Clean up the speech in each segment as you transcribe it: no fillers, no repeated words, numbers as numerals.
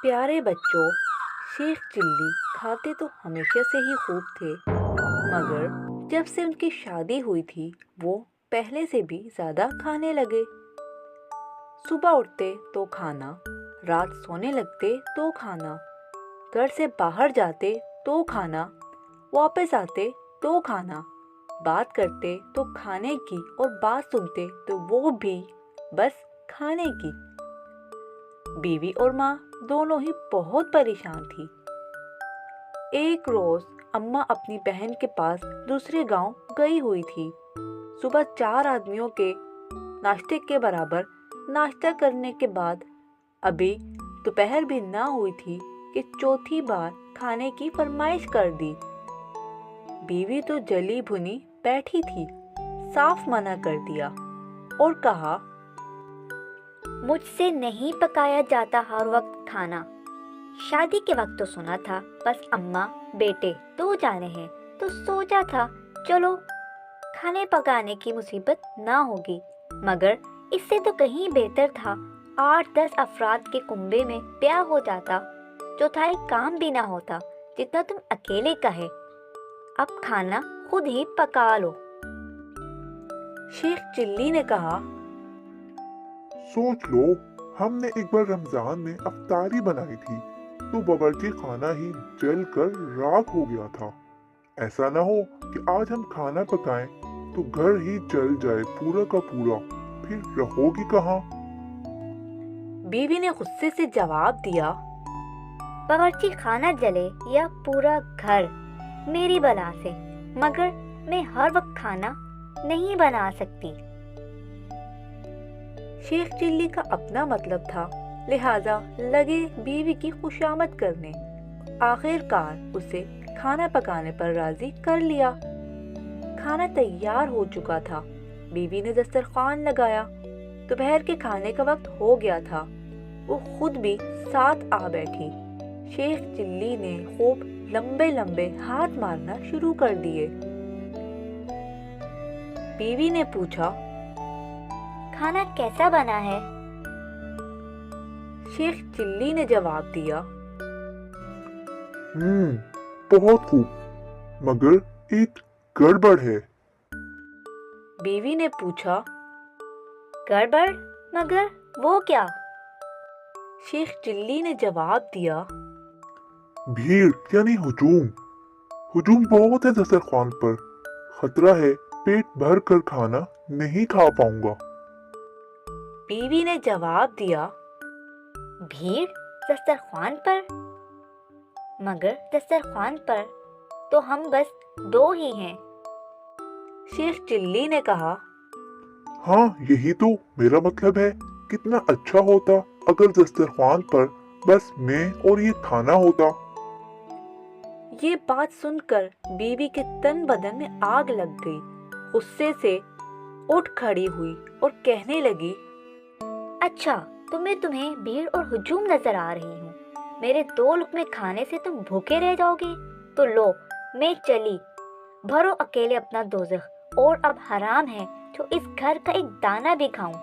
پیارے بچوں، شیخ چلی کھاتے تو ہمیشہ سے ہی خوب تھے، مگر جب سے ان کی شادی ہوئی تھی وہ پہلے سے بھی زیادہ کھانے لگے۔ صبح اٹھتے تو کھانا، رات سونے لگتے تو کھانا، گھر سے باہر جاتے تو کھانا، واپس آتے تو کھانا، بات کرتے تو کھانے کی اور بات سنتے تو وہ بھی بس کھانے کی۔ بیوی اور ماں دونوں ہی بہت پریشان تھی۔ ایک روز اماں اپنی بہن کے پاس دوسرے گاؤں گئی ہوئی تھی۔ صبح 4 آدمیوں کے ناشتے کے برابر ناشتہ کرنے کے بعد ابھی دوپہر بھی نہ ہوئی تھی کہ چوتھی بار کھانے کی فرمائش کر دی۔ بیوی تو جلی بھنی بیٹھی تھی، صاف منع کر دیا اور کہا، مجھ سے نہیں پکایا جاتا ہر وقت کھانا۔ شادی کے وقت تو سنا تھا بس اماں بیٹے 2 جانے ہیں تو سوچا تھا چلو کھانے پکانے کی مصیبت نہ ہوگی، مگر اس سے تو کہیں بہتر تھا 8-10 افراد کے کنبے میں بیاہ ہو جاتا، چوتھائی کام بھی نہ ہوتا جتنا تم اکیلے کہے۔ اب کھانا خود ہی پکا لو۔ شیخ چلی نے کہا، سوچ لو، ہم نے ایک بار رمضان میں افطاری بنائی تھی تو باورچی خانہ ہی جل کر راکھ ہو گیا تھا۔ ایسا نہ ہو کہ آج ہم کھانا پکائیں تو گھر ہی جل جائے پورا کا پورا، پھر رہو گی کہاں؟ بیوی نے غصے سے جواب دیا، باورچی خانہ جلے یا پورا گھر میری بلا سے، مگر میں ہر وقت کھانا نہیں بنا سکتی۔ شیخ چلی کا اپنا مطلب تھا، لہٰذا لگے بیوی کی خوشامد کرنے۔ آخر کار اسے کھانا پکانے پر راضی کر لیا۔ کھانا تیار ہو چکا تھا، بیوی نے دسترخوان لگایا۔ دوپہر کے کھانے کا وقت ہو گیا تھا، وہ خود بھی ساتھ آ بیٹھی۔ شیخ چلی نے خوب لمبے لمبے ہاتھ مارنا شروع کر دیے۔ بیوی نے پوچھا، کھانا کیسا بنا ہے؟ شیخ چلی نے جواب دیا، بہت خوب، مگر ایک گڑبڑ ہے۔ بیوی نے پوچھا، گڑبڑ؟ مگر وہ کیا؟ شیخ چلی نے جواب دیا، بھیڑ یعنی ہجوم بہت ہے دسترخوان پر، خطرہ ہے پیٹ بھر کر کھانا نہیں کھا پاؤں گا۔ بیوی نے جواب دیا، بھیڑ دسترخوان پر؟ مگر دسترخوان پر تو ہم بس 2 ہی ہیں۔ شیخ چلی نے کہا، ہاں یہی تو میرا مطلب ہے، کتنا اچھا ہوتا اگر دسترخوان پر بس میں اور یہ کھانا ہوتا۔ یہ بات سن کر بیوی کے تن بدن میں آگ لگ گئی، غصے سے اٹھ کھڑی ہوئی اور کہنے لگی، اچھا تو میں تمہیں بھیڑ اور ہجوم نظر آ رہی ہوں، میرے 2 لقمے کھانے سے تم بھوکے رہ جاؤ گے؟ تو لو میں چلی، بھرو اکیلے اپنا دوزخ، اور اب حرام ہے جو اس گھر کا ایک دانہ بھی کھاؤں۔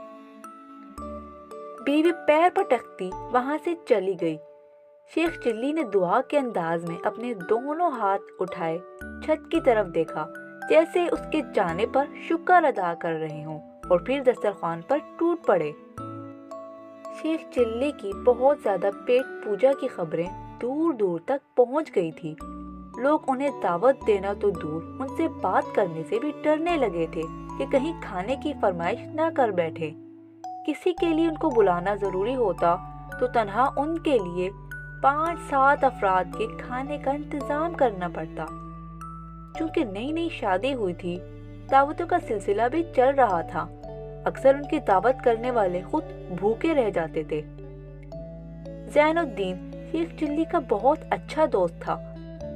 بیوی پیر پٹکتی وہاں سے چلی گئی۔ شیخ چلی نے دعا کے انداز میں اپنے دونوں ہاتھ اٹھائے، چھت کی طرف دیکھا جیسے اس کے جانے پر شکر ادا کر رہے ہوں، اور پھر دسترخوان پر ٹوٹ پڑے۔ شیخ چلی کی بہت زیادہ پیٹ پوجا کی خبریں دور دور تک پہنچ گئی تھی۔ لوگ انہیں دعوت دینا تو دور، ان سے بات کرنے سے بھی ڈرنے لگے تھے کہ کہیں کھانے کی فرمائش نہ کر بیٹھے۔ کسی کے لیے ان کو بلانا ضروری ہوتا تو تنہا ان کے لیے 5-7 افراد کے کھانے کا انتظام کرنا پڑتا۔ چونکہ نئی نئی شادی ہوئی تھی، دعوتوں کا سلسلہ بھی چل رہا تھا، اکثر ان کی دعوت کرنے والے خود بھوکے رہ جاتے تھے۔ زین الدین شیخ چلی کا بہت اچھا دوست تھا،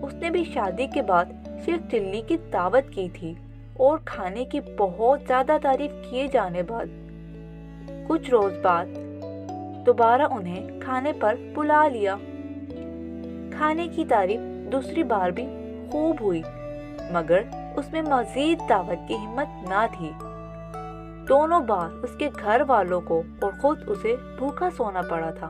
اس نے بھی شادی کے بعد شیخ چلی کی دعوت کی تھی، اور کھانے کی بہت زیادہ تعریف کیے جانے بعد کچھ روز بعد دوبارہ انہیں کھانے پر بلا لیا۔ کھانے کی تعریف دوسری بار بھی خوب ہوئی، مگر اس میں مزید دعوت کی ہمت نہ تھی۔ دونوں بار اس کے گھر والوں کو اور خود اسے بھوکا سونا پڑا تھا۔